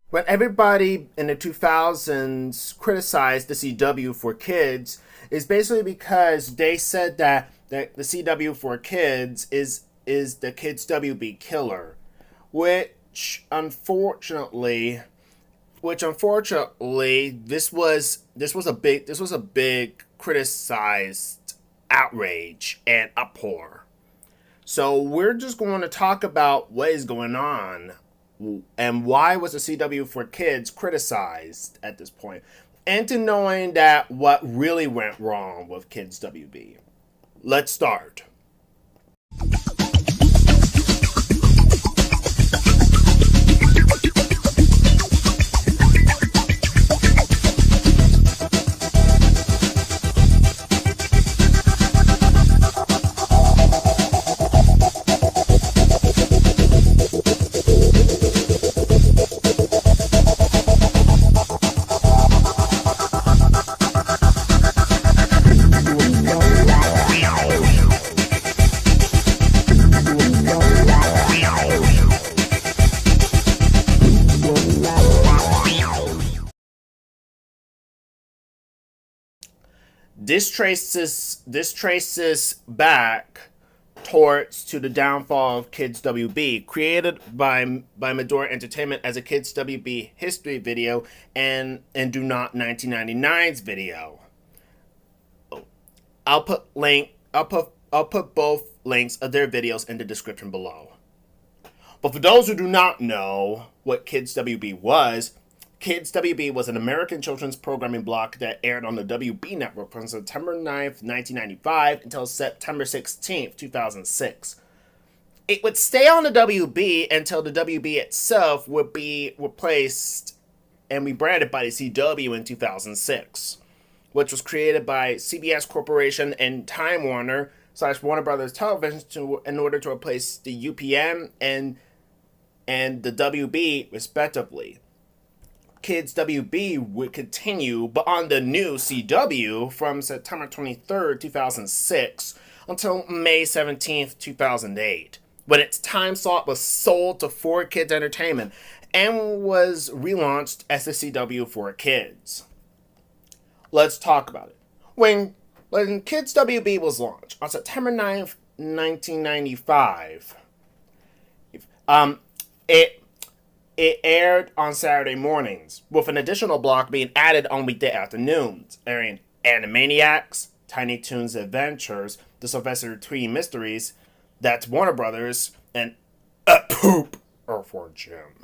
When everybody in the 2000s criticized the CW4Kids, is basically because they said that the CW4Kids is the Kids WB killer, which unfortunately, this was a big criticized outrage and uproar. So we're just going to talk about what is going on and why was the CW4Kids criticized at this point, and to knowing that what really went wrong with Kids WB. Let's start. This traces back towards to the downfall of Kids WB, created by Medora Entertainment as a Kids WB history video and Do Not 1999's video. I'll put both links of their videos in the description below. But for those who do not know what Kids WB was, Kids WB was an American children's programming block that aired on the WB network from September 9th, 1995 until September 16th, 2006. It would stay on the WB until the WB itself would be replaced and rebranded by the CW in 2006, which was created by CBS Corporation and Time Warner / Warner Brothers Television in order to replace the UPN and the WB respectively. Kids WB would continue, but on the new CW from September 23rd, 2006 until May 17th, 2008, when its time slot was sold to 4Kids Entertainment and was relaunched as the CW4Kids. Let's talk about it. When Kids WB was launched on September 9th, 1995, it aired on Saturday mornings, with an additional block being added on weekday afternoons, airing Animaniacs, Tiny Toons Adventures, The Sylvester Tweety Mysteries, That's Warner Brothers, and Poop for Jim.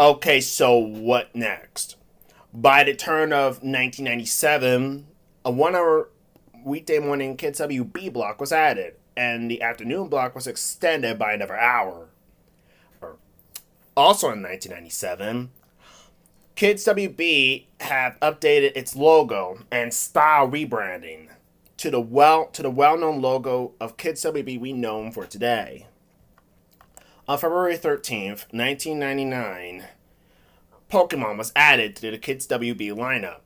Okay, so what next? By the turn of 1997, a 1-hour weekday morning Kids WB block was added, and the afternoon block was extended by another hour. Also in 1997, Kids WB have updated its logo and style rebranding to the well-known logo of Kids WB we know for today. On February 13th, 1999, Pokemon was added to the Kids WB lineup.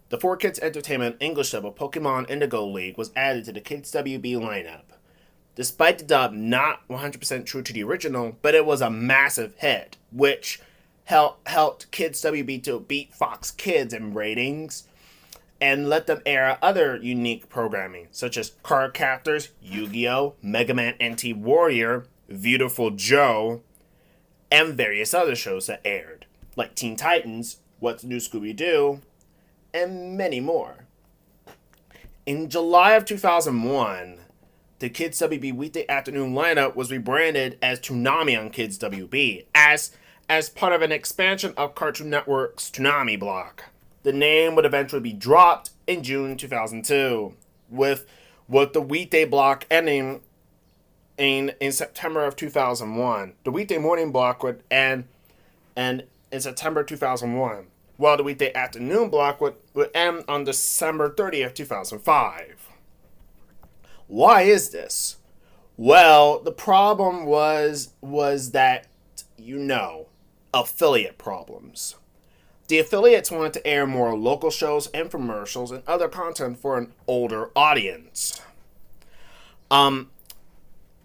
The 4Kids Entertainment English dub of Pokemon Indigo League was added to the Kids WB lineup. Despite the dub not 100% true to the original, but it was a massive hit, which helped Kids WB to beat Fox Kids in ratings and let them air other unique programming, such as Card Captors, Yu-Gi-Oh!, Mega Man NT Warrior, Beautiful Joe, and various other shows that aired, like Teen Titans, What's New Scooby-Doo, and many more. In July of 2001, the Kids WB weekday afternoon lineup was rebranded as Toonami on Kids WB as part of an expansion of Cartoon Network's Toonami block. The name would eventually be dropped in June 2002, with the weekday block ending in September of 2001. The weekday morning block would end in September 2001, while the weekday afternoon block would end on December 30th, 2005. Why is this? Well, the problem was that, affiliate problems. The affiliates wanted to air more local shows, infomercials, and other content for an older audience.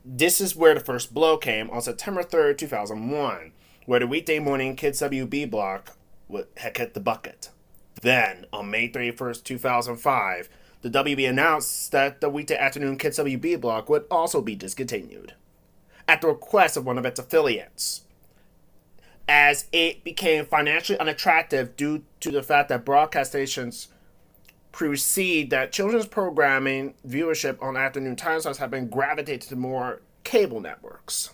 this is where the first blow came on September 3rd, 2001, where the weekday morning Kids WB block had hit the bucket. Then, on May 31st, 2005, the WB announced that the weekday afternoon Kids WB block would also be discontinued, at the request of one of its affiliates, as it became financially unattractive due to the fact that broadcast stations precede that children's programming viewership on afternoon time slots have been gravitated to more cable networks.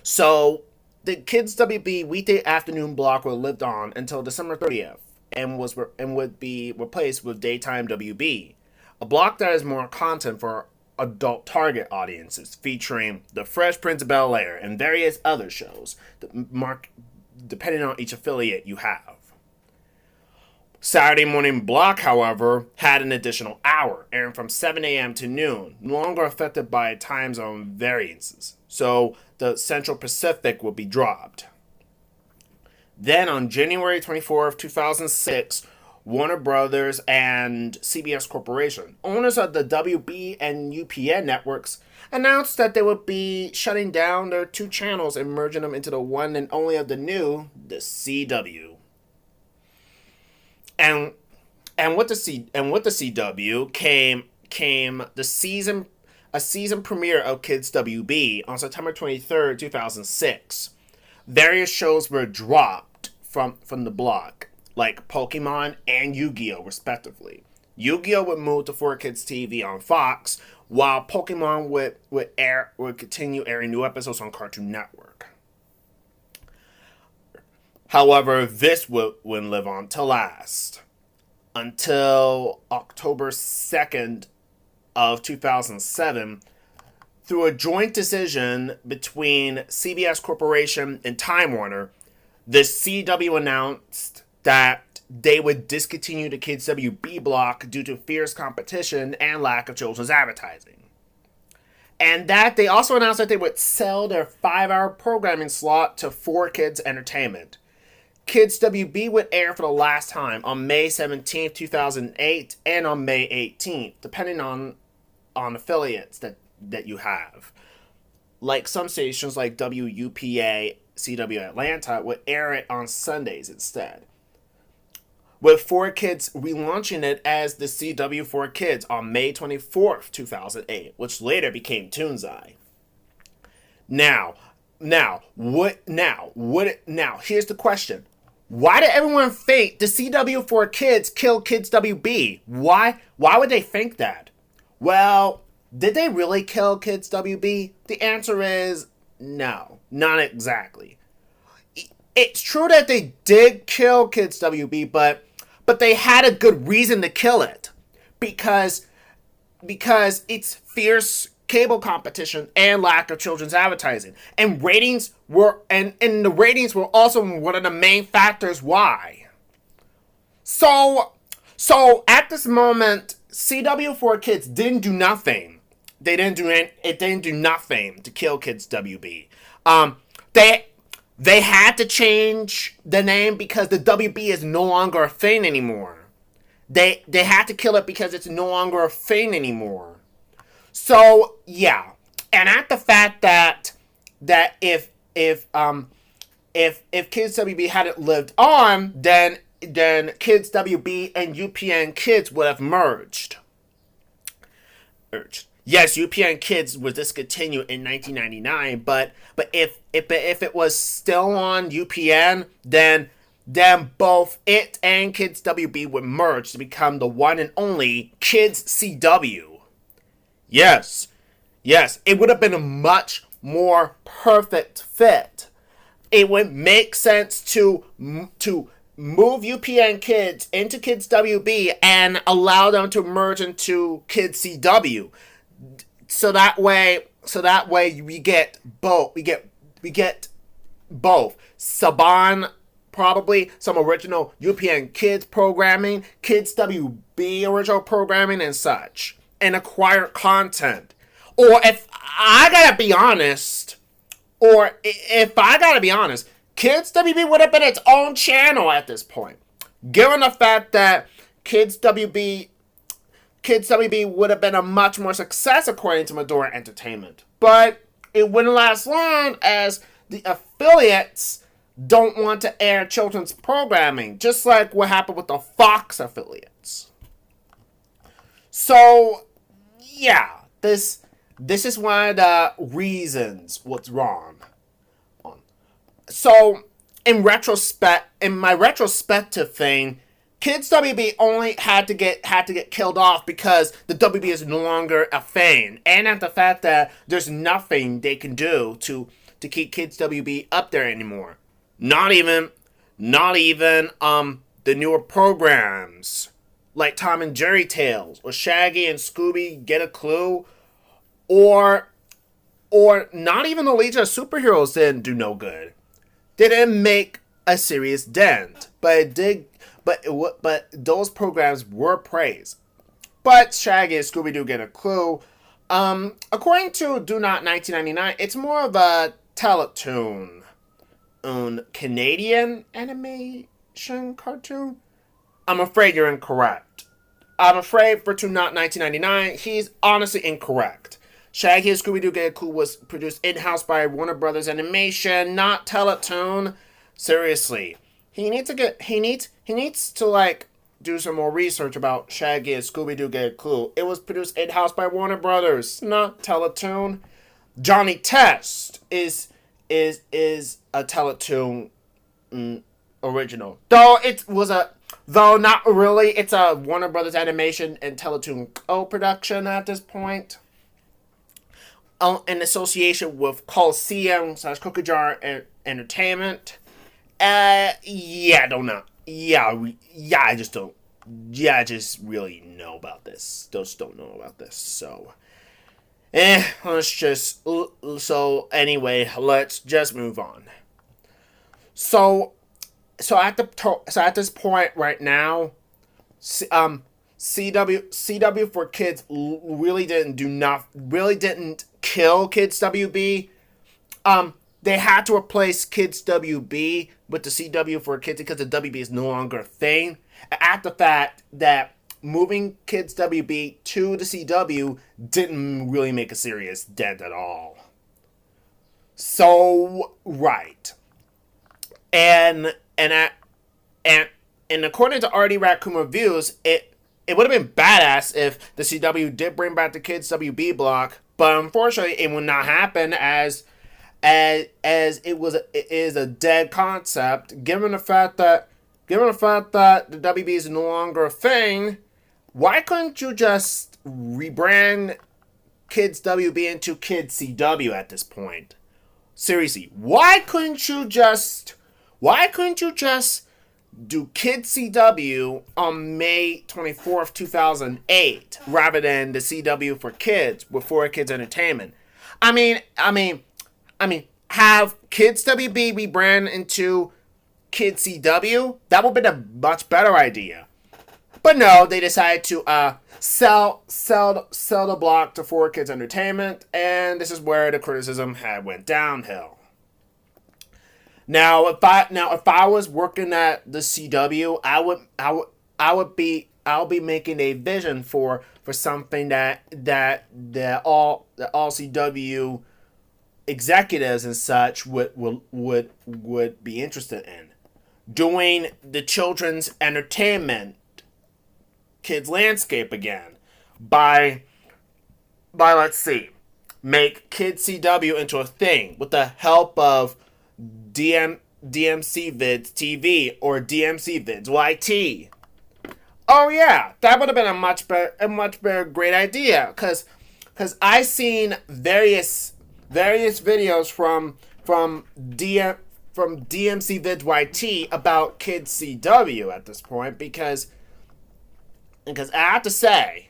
So the Kids WB weekday afternoon block would lived on until December 30th and would be replaced with daytime WB, a block that has more content for adult target audiences, featuring The Fresh Prince of Bel-Air and various other shows, depending on each affiliate you have. Saturday morning block, however, had an additional hour, airing from 7 a.m. to noon, no longer affected by time zone variances, so the Central Pacific would be dropped. Then on January 24th, 2006, Warner Brothers and CBS Corporation, owners of the WB and UPN networks, announced that they would be shutting down their two channels and merging them into the one and only of the new, the CW. And with the CW came a season premiere of Kids WB on September 23rd, 2006. Various shows were dropped from the block, like Pokemon and Yu-Gi-Oh! Respectively. Yu-Gi-Oh! Would move to 4Kids TV on Fox, while Pokemon would continue airing new episodes on Cartoon Network. However, this wouldn't live on to last until October 2nd of 2007, through a joint decision between CBS Corporation and Time Warner. The CW announced that they would discontinue the Kids WB block due to fierce competition and lack of children's advertising. And that they also announced that they would sell their 5-hour programming slot to 4Kids Entertainment. Kids WB would air for the last time on May 17th, 2008, and on May 18th, depending on affiliates that you have. Like some stations like WUPA, CW Atlanta would air it on Sundays instead, with 4Kids relaunching it as the CW4Kids on May 24th, 2008, which later became Toonzai. Now, here's the question. Why did everyone think the CW4Kids killed Kids WB? Why would they think that? Well, did they really kill Kids WB? The answer is no, not exactly. It's true that they did kill Kids WB, but they had a good reason to kill it. Because it's fierce cable competition and lack of children's advertising. And ratings were the ratings were also one of the main factors why. So at this moment, CW4Kids didn't do nothing. It didn't do nothing to kill Kids WB. They had to change the name because the WB is no longer a thing anymore. They had to kill it because it's no longer a thing anymore. So yeah, and at the fact that if Kids WB hadn't lived on, then Kids WB and UPN Kids would have merged. Yes, UPN Kids was discontinued in 1999, but if it was still on UPN, then both it and Kids WB would merge to become the one and only Kids CW. Yes, it would have been a much more perfect fit. It would make sense to move UPN Kids into Kids WB and allow them to merge into Kids CW. So that way we get both. We get both. Saban, probably some original UPN Kids programming, Kids WB original programming and such, and acquire content. Or if I gotta be honest, Kids WB would have been its own channel at this point. Given the fact that Kids WB Kids WB would have been a much more success according to Medora Entertainment. But it wouldn't last long as the affiliates don't want to air children's programming, just like what happened with the Fox affiliates. So, yeah, this is one of the reasons what's wrong. So, in my retrospective thing, Kids WB only had to get killed off because the WB is no longer a thing, and at the fact that there's nothing they can do to keep Kids WB up there anymore. Not even the newer programs like Tom and Jerry Tales or Shaggy and Scooby Get a Clue, or not even the Legion of Superheroes didn't do no good. They didn't make a serious dent, but it did. But those programs were praised. But Shaggy and Scooby-Doo Get a Clue, according to Do Not 1999, it's more of a Teletoon, Canadian animation cartoon. I'm afraid you're incorrect. I'm afraid for Do Not 1999, he's honestly incorrect. Shaggy and Scooby-Doo Get a Clue was produced in-house by Warner Brothers Animation, not Teletoon. Seriously. He needs to like do some more research about Shaggy and Scooby-Doo Get a Clue. It was produced in-house by Warner Brothers, not Teletoon. Johnny Test is a Teletoon original. Though not really, it's a Warner Brothers Animation and Teletoon co-production at this point. In association with Coliseum / Cookie Jar Entertainment. I don't know. I just don't. I just really know about this. Just don't know about this. So, anyway, let's just move on. So at this point right now, CW4Kids really didn't kill Kids WB. They had to replace Kids WB with the CW4Kids because the WB is no longer a thing. At the fact that moving Kids WB to the CW didn't really make a serious dent at all. So, right. And according to RD Raccoon Reviews, it would have been badass if the CW did bring back the Kids WB block, but unfortunately it would not happen as it is a dead concept. Given the fact that the WB is no longer a thing, why couldn't you just rebrand Kids WB into Kids CW at this point? Seriously, why couldn't you just do Kids CW on May 24th, 2008, rather than the CW4Kids with 4Kids Entertainment? I mean, have Kids WB rebrand into Kids CW? That would have been a much better idea. But no, they decided to sell the block to 4Kids Entertainment, and this is where the criticism went downhill. Now, if I was working at the CW, I'll be making a vision for something that all CW executives and such would be interested in. Doing the children's entertainment kids landscape again by let's see, make Kids CW into a thing with the help of DMC Vids TV or DMC Vids YT. Oh yeah, that would have been a much better great idea, cause I seen various videos from DMC Vids YT about Kids CW at this point, because I have to say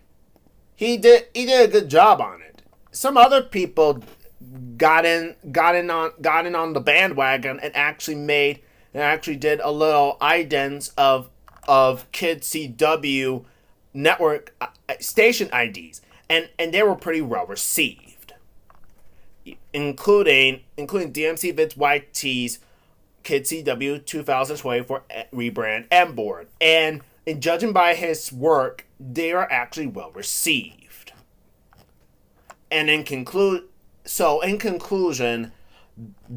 he did a good job on it. Some other people got in on the bandwagon and actually did a little idents of Kids CW network station IDs, and they were pretty well received, including DMC Vids YT's Kids CW 2024 rebrand and board, and and judging by his work, they are actually well received. And in conclusion,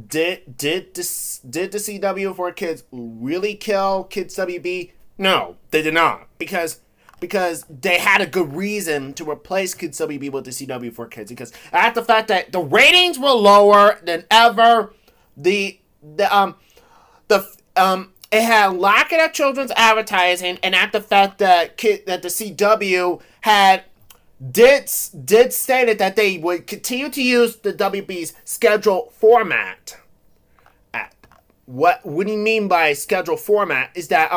did the CW4Kids really kill Kids WB? No, they did not, because they had a good reason to replace Kids WB with the CW4Kids. Because at the fact that the ratings were lower than ever, it had lack of children's advertising, and at the fact that the CW did stated that they would continue to use the WB's schedule format. What do you mean by schedule format? Is that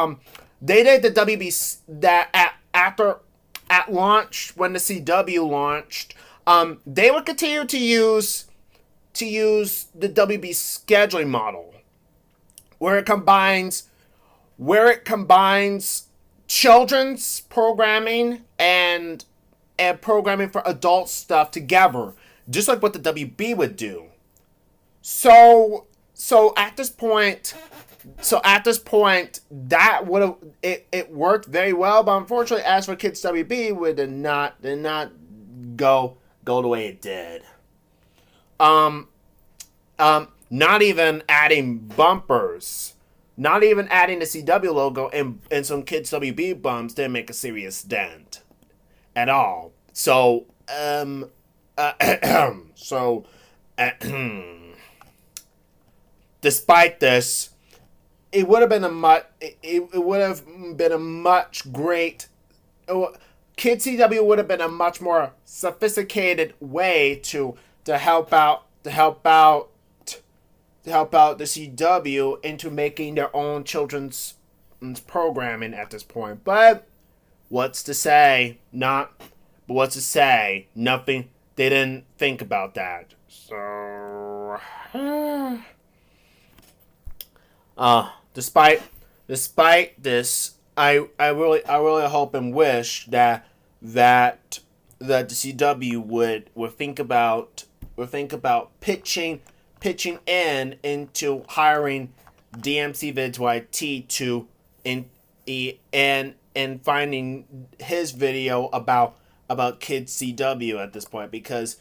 they did the WB that at launch, when the CW launched, they would continue to use the WB scheduling model, where it combines children's programming and programming for adult stuff together, just like what the WB would do. So at this point, that would have it worked very well, but unfortunately, as for Kids WB, it did not go the way it did. Not even adding bumpers, not even adding the CW logo and some Kids WB bumps didn't make a serious dent at all. So, despite this, it would have been a much great. Kid CW would have been a much more sophisticated way to help out the CW into making their own children's programming at this point. But what's to say? Nothing. They didn't think about that. So, despite this, I really hope and wish that the CW would think about pitching in into hiring DMC Vids YT and finding his video about Kids CW at this point, because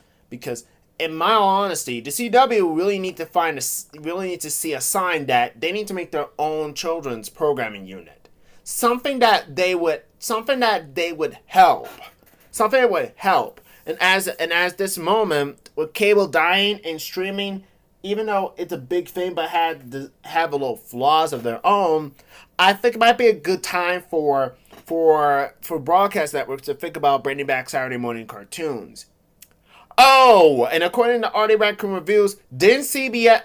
in my honesty, the CW really need to see a sign that they need to make their own children's programming unit. Something that would help. And as this moment with cable dying and streaming, even though it's a big thing but have a little flaws of their own, I think it might be a good time for broadcast networks to think about bringing back Saturday morning cartoons. Oh, and according to Artie Raccoon Reviews, didn't CBS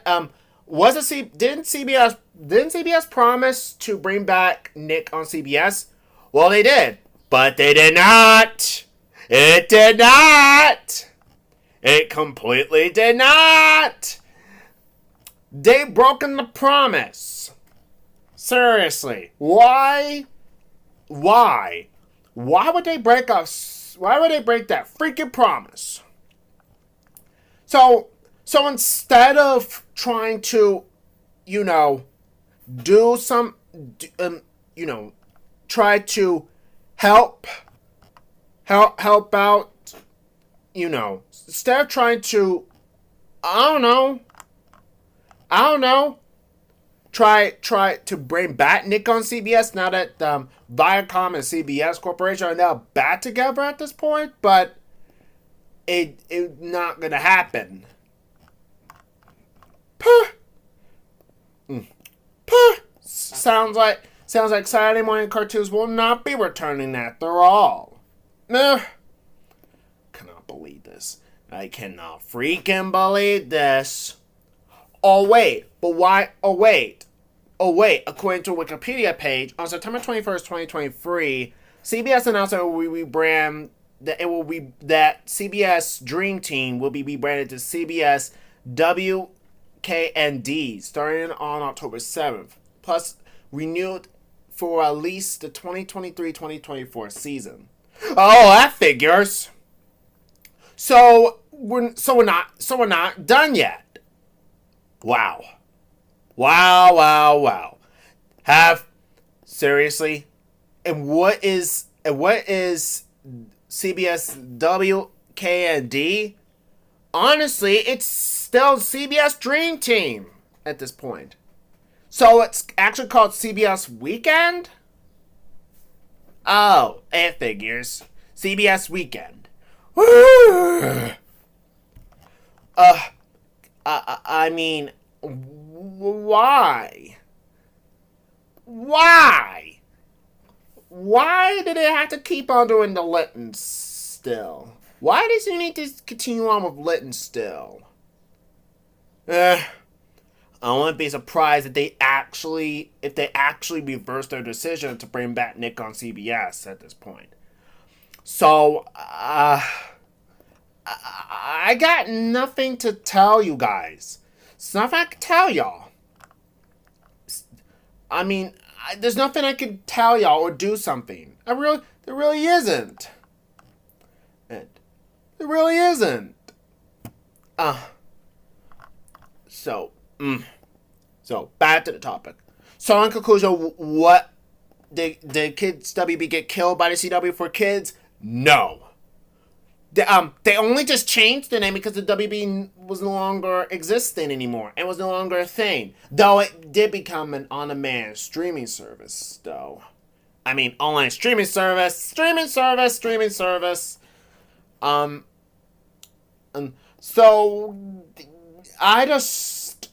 promise to bring back Nick on CBS? Well, they did, but they did not. It did not. It completely did not. They've broken the promise. Seriously, why? Why would they break us? Why would they break that freaking promise? So instead of trying to, try to help out, instead of trying to, I don't know, try to bring back Nick on CBS now that Viacom and CBS Corporation are now back together at this point, but it's not gonna happen. Sounds like Saturday morning cartoons will not be returning after all. Cannot believe this. I cannot freaking believe this. Oh wait, but why? Oh wait. According to a Wikipedia page, on September 21st, 2023, CBS announced that that CBS Dream Team will be rebranded to CBS WKND starting on October 7th. Plus, renewed for at least the 2023-2024 season. Oh, that figures. So we're not done yet. Wow. Seriously? what is CBS WKND? Honestly, it's still CBS Dream Team at this point. So it's actually called CBS Weekend? Oh, it figures. CBS Weekend. I mean, why? Why? Why did it have to keep on doing the Litton still? Why does he need to continue on with Litton still? I wouldn't be surprised if they actually reverse their decision to bring back Nick on CBS at this point. So, I got nothing to tell you guys. It's nothing I can tell y'all. I mean, there's nothing I can tell y'all or do something. There really isn't. There really isn't. So back to the topic. So in conclusion, what did Kids WB get killed by the CW4Kids? No. They only just changed the name because the WB was no longer existing anymore and was no longer a thing. Though it did become an on-demand streaming service, though. I mean, online streaming service. So I just,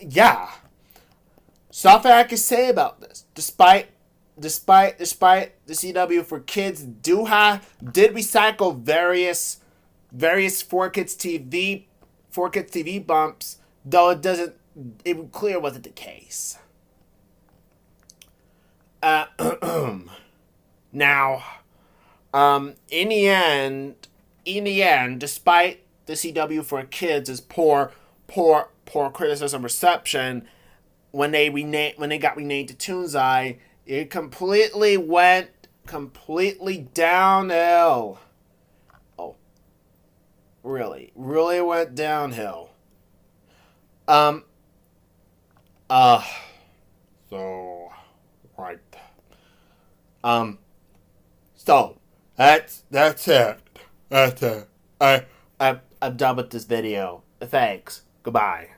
yeah. Something I can say about this, despite the CW4Kids did recycle various 4Kids TV bumps, though it clear wasn't the case. Now, in the end, despite the CW4Kids' poor criticism reception, when they got renamed to Toonzai, it went completely downhill. Oh, really went downhill. So right. So that's it. I'm done with this video. Thanks. Goodbye.